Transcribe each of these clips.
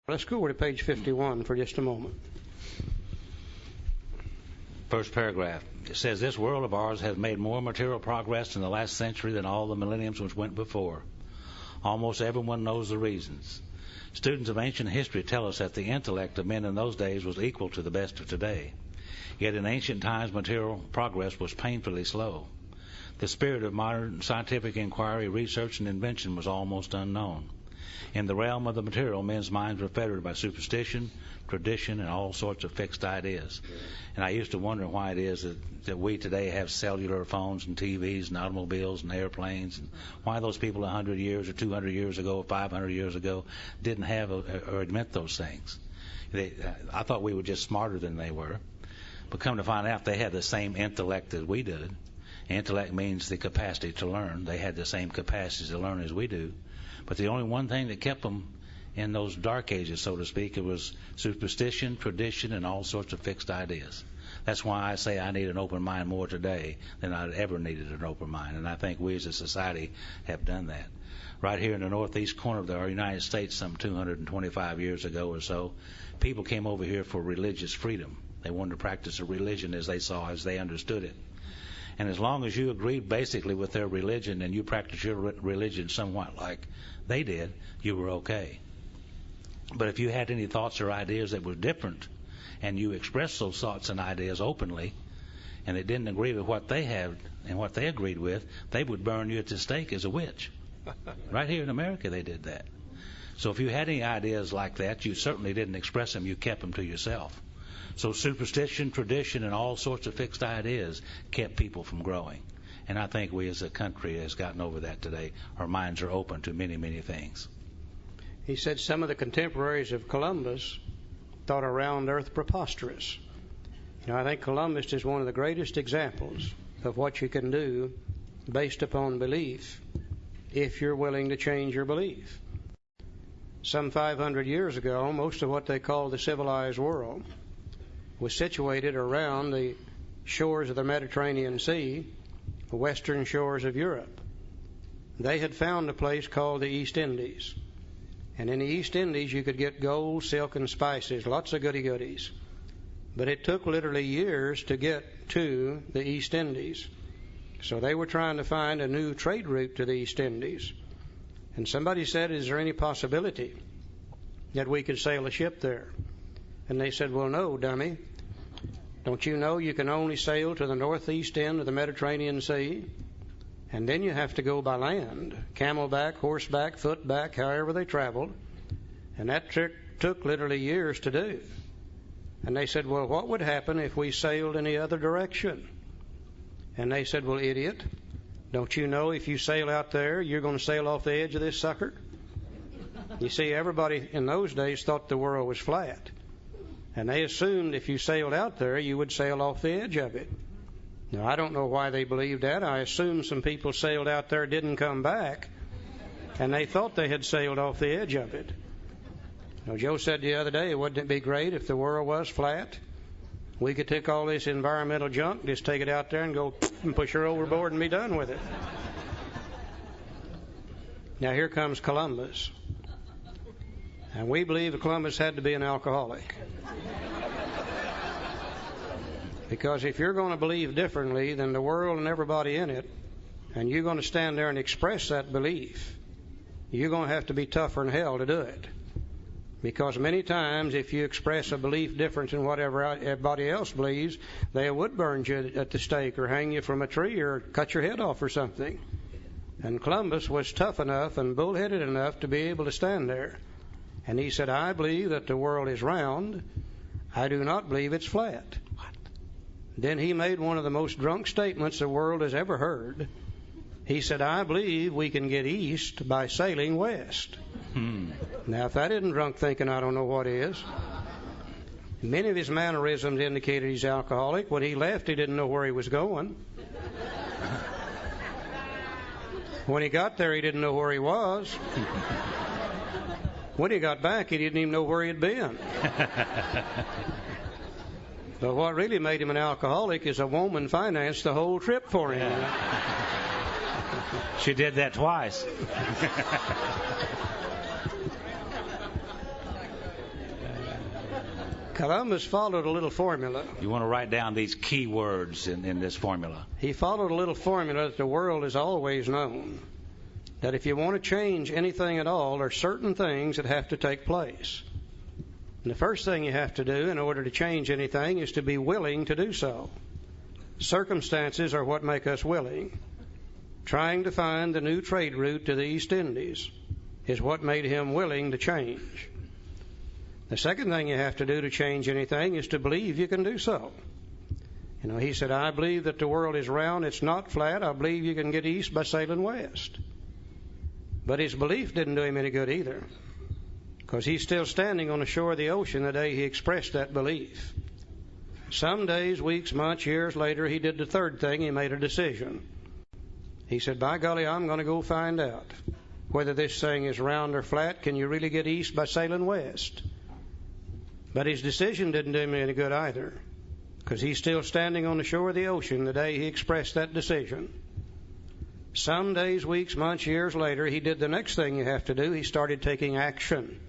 Let's go over to page 51 for just a moment. First paragraph. It says, this world of ours has made more material progress in the last century than all the millenniums which went before. Almost everyone knows the reasons. Students of ancient history tell us that the intellect of men in those days was equal to the best of today. Yet in ancient times, material progress was painfully slow. The spirit of modern scientific inquiry, research, and invention was almost unknown. In the realm of the material, men's minds were fettered by superstition, tradition, and all sorts of fixed ideas. And I used to wonder why it is that we today have cellular phones and TVs and automobiles and airplanes, and why those people 100 years or 200 years ago or 500 years ago didn't have or admit those things. I thought we were just smarter than they were. But come to find out, they had the same intellect as we did. Intellect means the capacity to learn. They had the same capacity to learn as we do. But the only one thing that kept them in those dark ages, so to speak, it was superstition, tradition, and all sorts of fixed ideas. That's why I say I need an open mind more today than I'd ever needed an open mind. And I think we as a society have done that. Right here in the northeast corner of our United States, some 225 years ago or so, people came over here for religious freedom. They wanted to practice a religion as they saw, as they understood it. And as long as you agreed basically with their religion and you practiced your religion somewhat like they did, you were okay. But if you had any thoughts or ideas that were different and you expressed those thoughts and ideas openly and it didn't agree with what they had and what they agreed with, they would burn you at the stake as a witch. Right here in America they did that. So if you had any ideas like that, you certainly didn't express them, you kept them to yourself. So superstition, tradition, and all sorts of fixed ideas kept people from growing. And I think we as a country has gotten over that today. Our minds are open to many, many things. He said some of the contemporaries of Columbus thought a round earth preposterous. I think Columbus is one of the greatest examples of what you can do based upon belief if you're willing to change your belief. Some 500 years ago, most of what they call the civilized world was situated around the shores of the Mediterranean Sea, the western shores of Europe. They had found a place called the East Indies. And in the East Indies, you could get gold, silk, and spices, lots of goodies. But it took literally years to get to the East Indies. So they were trying to find a new trade route to the East Indies. And somebody said, is there any possibility that we could sail a ship there? And they said, well, no, dummy. Don't you know you can only sail to the northeast end of the Mediterranean Sea? And then you have to go by land, camelback, horseback, footback, however they traveled. And that took literally years to do. And they said, well, what would happen if we sailed in the other direction? And they said, well, idiot, don't you know if you sail out there, you're going to sail off the edge of this sucker? You see, everybody in those days thought the world was flat. And they assumed if you sailed out there, you would sail off the edge of it. Now, I don't know why they believed that. I assume some people sailed out there, didn't come back, and they thought they had sailed off the edge of it. Now, Joe said the other day, wouldn't it be great if the world was flat? We could take all this environmental junk, just take it out there and go and push her overboard and be done with it. Now, here comes Columbus. And we believe that Columbus had to be an alcoholic. Because if you're going to believe differently than the world and everybody in it, and you're going to stand there and express that belief, you're going to have to be tougher than hell to do it. Because many times if you express a belief different than what everybody else believes, they would burn you at the stake or hang you from a tree or cut your head off or something. And Columbus was tough enough and bullheaded enough to be able to stand there. And he said, I believe that the world is round. I do not believe it's flat. Then he made one of the most drunk statements the world has ever heard. He said, I believe we can get east by sailing west. Now, if that isn't drunk thinking, I don't know what is. Many of his mannerisms indicated he's alcoholic. When he left, he didn't know where he was going. When he got there, he didn't know where he was. When he got back, he didn't even know where he had been. But what really made him an alcoholic is a woman financed the whole trip for him. She did that twice. Columbus followed a little formula. You want to write down these key words in this formula. He followed a little formula that the world has always known. That if you want to change anything at all, there are certain things that have to take place. And the first thing you have to do in order to change anything is to be willing to do so. Circumstances are what make us willing. Trying to find the new trade route to the East Indies is what made him willing to change. The second thing you have to do to change anything is to believe you can do so. You know, he said, I believe that the world is round, it's not flat. I believe you can get east by sailing west. But his belief didn't do him any good either, because he's still standing on the shore of the ocean the day he expressed that belief. Some days, weeks, months, years later, he did the third thing. He made a decision. He said, by golly, I'm going to go find out whether this thing is round or flat. Can you really get east by sailing west? But his decision didn't do him any good either, because he's still standing on the shore of the ocean the day he expressed that decision. Some days, weeks, months, years later, he did the next thing you have to do. He started taking action.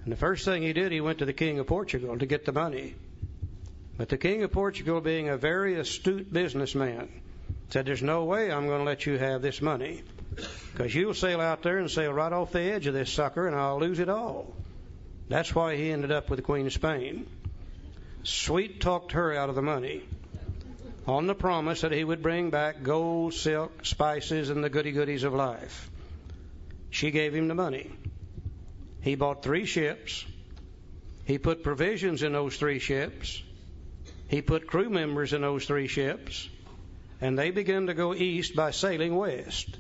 And the first thing he did, he went to the King of Portugal to get the money. But the King of Portugal, being a very astute businessman, said, there's no way I'm going to let you have this money, because you'll sail out there and sail right off the edge of this sucker, and I'll lose it all. That's why he ended up with the Queen of Spain. Sweet talked her out of the money on the promise that he would bring back gold, silk, spices, and the goody-goodies of life. She gave him the money. He bought 3 ships. He put provisions in those 3 ships. He put crew members in those 3 ships. And they began to go east by sailing west.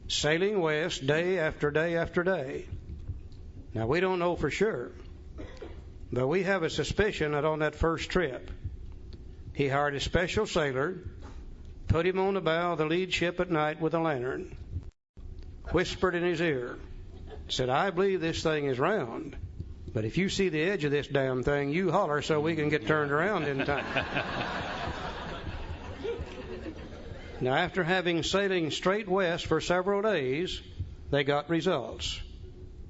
Sailing west day after day after day. Now, we don't know for sure, but we have a suspicion that on that first trip, he hired a special sailor, put him on the bow of the lead ship at night with a lantern, whispered in his ear, said, I believe this thing is round, but if you see the edge of this damn thing, you holler so we can get turned around in time. Now, after having sailing straight west for several days, they got results.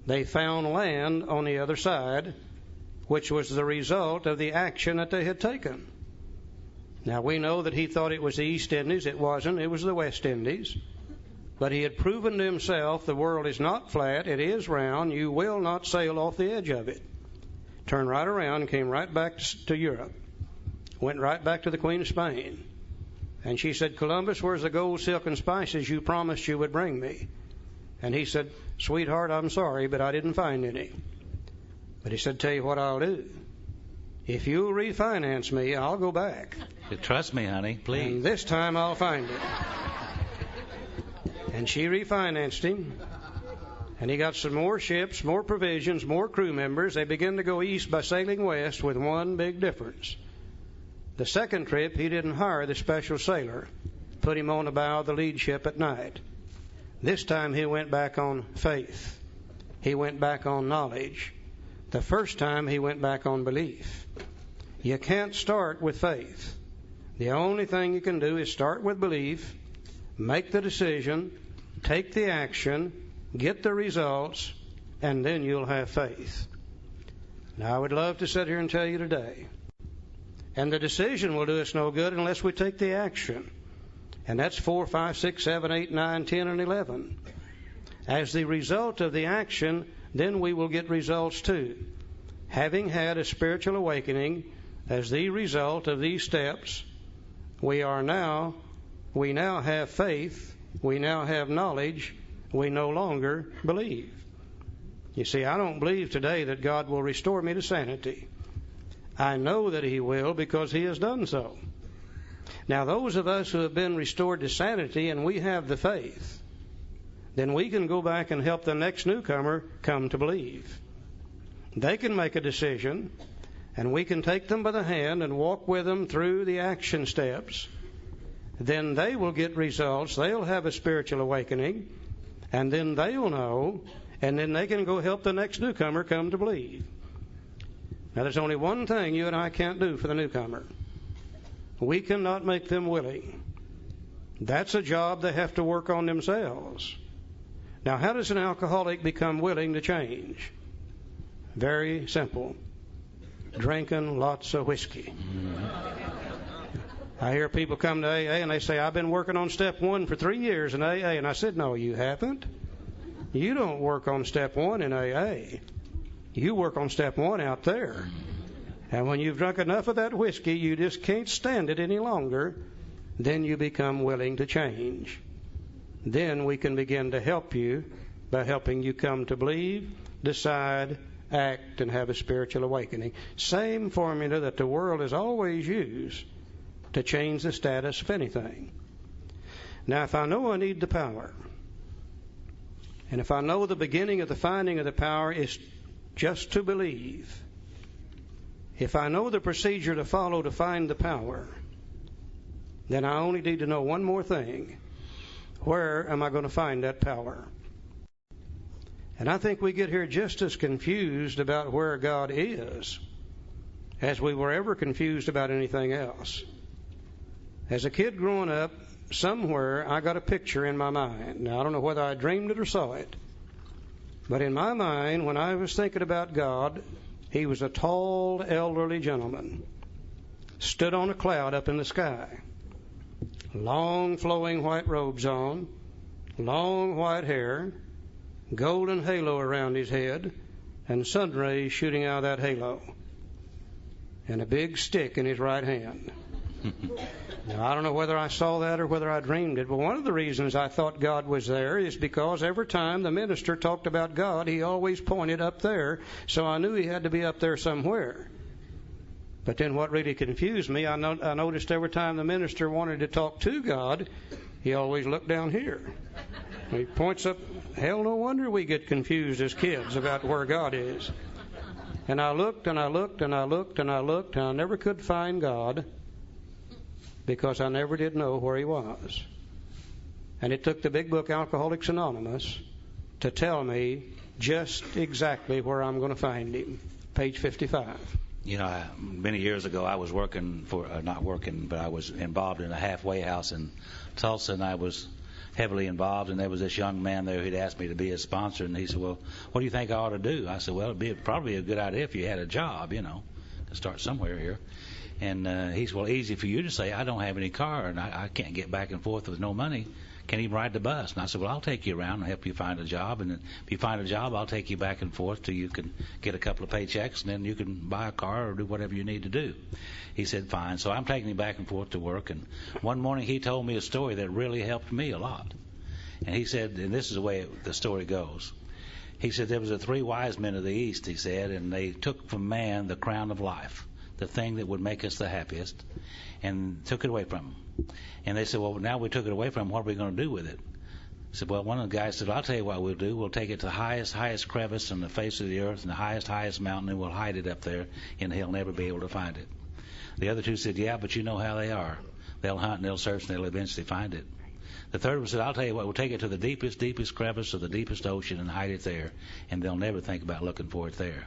They found land on the other side, which was the result of the action that they had taken. Now, we know that he thought it was the East Indies. It wasn't. It was the West Indies. But he had proven to himself the world is not flat. It is round. You will not sail off the edge of it. Turned right around, came right back to Europe. Went right back to the Queen of Spain. And she said, Columbus, where's the gold, silk, and spices you promised you would bring me? And he said, sweetheart, I'm sorry, but I didn't find any. But he said, tell you what I'll do. If you'll refinance me, I'll go back. Trust me, honey, please. And this time I'll find it. And she refinanced him. And he got some more ships, more provisions, more crew members. They began to go east by sailing west with one big difference. The second trip, he didn't hire the special sailor, put him on the bow of the lead ship at night. This time he went back on faith. He went back on knowledge. The first time he went back on belief. You can't start with faith. The only thing you can do is start with belief, make the decision, take the action, get the results, and then you'll have faith. Now, I would love to sit here and tell you today, and the decision will do us no good unless we take the action. And that's 4, 5, 6, 7, 8, 9, 10, and 11. As the result of the action, then we will get results too. Having had a spiritual awakening as the result of these steps, we now have faith, we now have knowledge, we no longer believe. You see, I don't believe today that God will restore me to sanity. I know that He will because He has done so. Now, those of us who have been restored to sanity and we have the faith, then we can go back and help the next newcomer come to believe. They can make a decision, and we can take them by the hand and walk with them through the action steps. Then they will get results. They'll have a spiritual awakening, and then they'll know, and then they can go help the next newcomer come to believe. Now, there's only one thing you and I can't do for the newcomer. We cannot make them willing. That's a job they have to work on themselves. Now, how does an alcoholic become willing to change? Very simple. drinking lots of whiskey. I hear people come to AA and they say, I've been working on step 1 for 3 years in AA. And I said, no, you haven't. You don't work on step 1 in AA. You work on step 1 out there. And when you've drunk enough of that whiskey, you just can't stand it any longer, then you become willing to change. Then we can begin to help you by helping you come to believe, decide, act, and have a spiritual awakening. Same formula that the world has always used to change the status of anything. Now, if I know I need the power, and if I know the beginning of the finding of the power is just to believe, if I know the procedure to follow to find the power, then I only need to know one more thing. Where am I going to find that power? And I think we get here just as confused about where God is as we were ever confused about anything else. As a kid growing up, somewhere I got a picture in my mind. Now, I don't know whether I dreamed it or saw it. But in my mind, when I was thinking about God, He was a tall, elderly gentleman, stood on a cloud up in the sky, long flowing white robes on, long white hair, golden halo around his head, and sun rays shooting out of that halo, and a big stick in his right hand. Now, I don't know whether I saw that or whether I dreamed it, but one of the reasons I thought God was there is because every time the minister talked about God, he always pointed up there, so I knew he had to be up there somewhere. But then what really confused me, I noticed every time the minister wanted to talk to God, he always looked down here. He points up. Hell, no wonder we get confused as kids about where God is. And I looked and I looked and I looked and I looked, and I never could find God because I never did know where He was. And it took the big book Alcoholics Anonymous to tell me just exactly where I'm going to find Him. Page 55. You know, many years ago I was working for, not working, but I was involved in a halfway house in Tulsa, and I was heavily involved, and there was this young man there who'd asked me to be his sponsor, and he said, well, what do you think I ought to do? I said, well, it'd be probably a good idea if you had a job, you know, to start somewhere here. And he said, well, easy for you to say, I don't have any car, and I can't get back and forth with no money. Can't even ride the bus. And I said, well, I'll take you around and help you find a job. And if you find a job, I'll take you back and forth till you can get a couple of paychecks, and then you can buy a car or do whatever you need to do. He said, fine. So I'm taking him back and forth to work. And one morning he told me a story that really helped me a lot. And he said, and this is the way the story goes. He said there was 3 wise men of the East, he said, and they took from man the crown of life, the thing that would make us the happiest, and took it away from him. And they said, well, now we took it away from him, what are we going to do with it? I said, well, one of the guys said, I'll tell you what we'll do. We'll take it to the highest crevice on the face of the earth and the highest mountain, and we'll hide it up there, and he'll never be able to find it. The other 2 said, yeah, but you know how they are. They'll hunt and they'll search and they'll eventually find it. The third one said, I'll tell you what, we'll take it to the deepest crevice of the deepest ocean and hide it there, and they'll never think about looking for it there.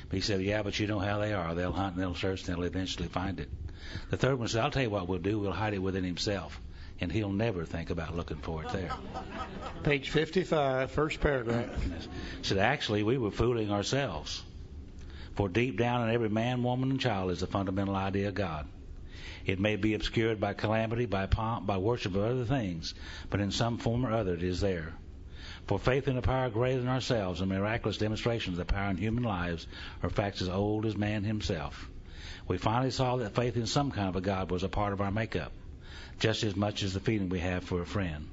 But he said, yeah, but you know how they are. They'll hunt and they'll search and they'll eventually find it. The third one said, I'll tell you what we'll do. We'll hide it within himself, and he'll never think about looking for it there. Page 55, first paragraph. Said, actually, we were fooling ourselves. For deep down in every man, woman, and child is the fundamental idea of God. It may be obscured by calamity, by pomp, by worship of other things, but in some form or other it is there. For faith in a power greater than ourselves and miraculous demonstrations of the power in human lives are facts as old as man himself. We finally saw that faith in some kind of a God was a part of our makeup, just as much as the feeling we have for a friend.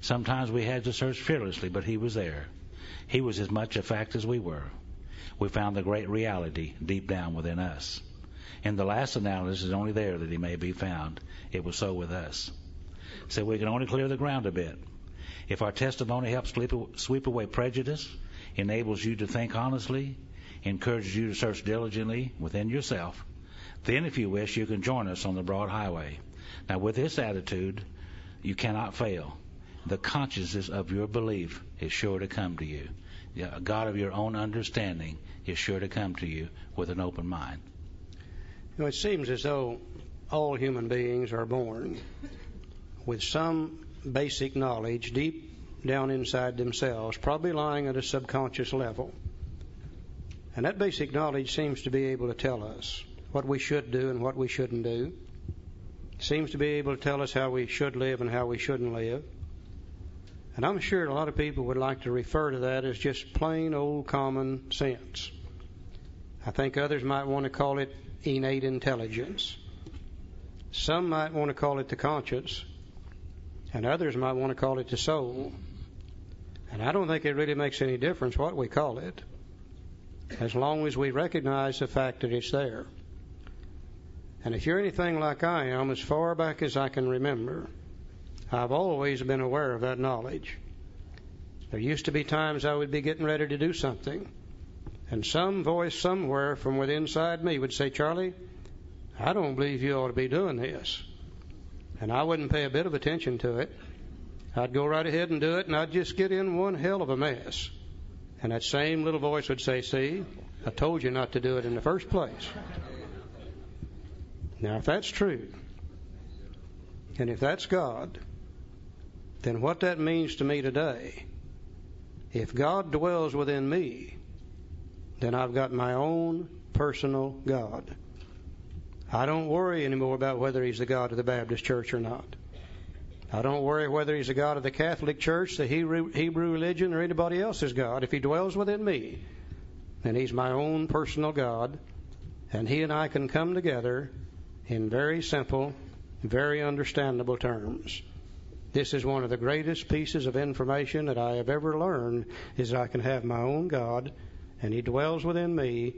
Sometimes we had to search fearlessly, but He was there. He was as much a fact as we were. We found the great reality deep down within us. In the last analysis, it's only there that He may be found. It was so with us. So we can only clear the ground a bit. If our testimony helps sweep away prejudice, enables you to think honestly, encourages you to search diligently within yourself, then if you wish, you can join us on the broad highway. Now, with this attitude, you cannot fail. The consciousness of your belief is sure to come to you. A God of your own understanding is sure to come to you with an open mind. You know, it seems as though all human beings are born with some basic knowledge deep down inside themselves, probably lying at a subconscious level. And that basic knowledge seems to be able to tell us what we should do and what we shouldn't do. It seems to be able to tell us how we should live and how we shouldn't live. And I'm sure a lot of people would like to refer to that as just plain old common sense. I think others might want to call it innate intelligence. Some might want to call it the conscience, and others might want to call it the soul. And I don't think it really makes any difference what we call it, as long as we recognize the fact that it's there. And if you're anything like I am, as far back as I can remember, I've always been aware of that knowledge. There used to be times I would be getting ready to do something, and some voice somewhere from within inside me would say, "Charlie, I don't believe you ought to be doing this." And I wouldn't pay a bit of attention to it. I'd go right ahead and do it, and I'd just get in one hell of a mess. And that same little voice would say, "See, I told you not to do it in the first place." Now, if that's true, and if that's God, then what that means to me today, if God dwells within me, then I've got my own personal God. I don't worry anymore about whether He's the God of the Baptist church or not. I don't worry whether He's the God of the Catholic Church, the Hebrew religion, or anybody else's God. If He dwells within me, then He's my own personal God, and He and I can come together in very simple, very understandable terms. This is one of the greatest pieces of information that I have ever learned, is that I can have my own God, and He dwells within me,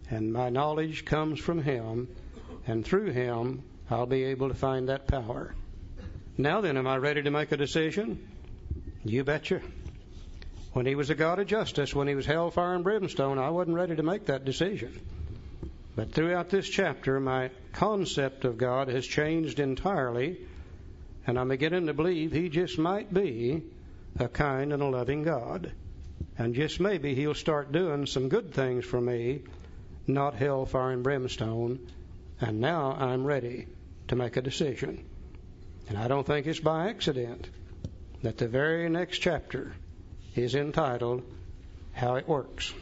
and my knowledge comes from Him, and through Him I'll be able to find that power. Now then, am I ready to make a decision? You betcha. When He was a God of justice, when He was hellfire and brimstone, I wasn't ready to make that decision. But throughout this chapter, my concept of God has changed entirely, and I'm beginning to believe He just might be a kind and a loving God. And just maybe He'll start doing some good things for me, not hellfire and brimstone. And now I'm ready to make a decision. And I don't think it's by accident that the very next chapter is entitled How It Works.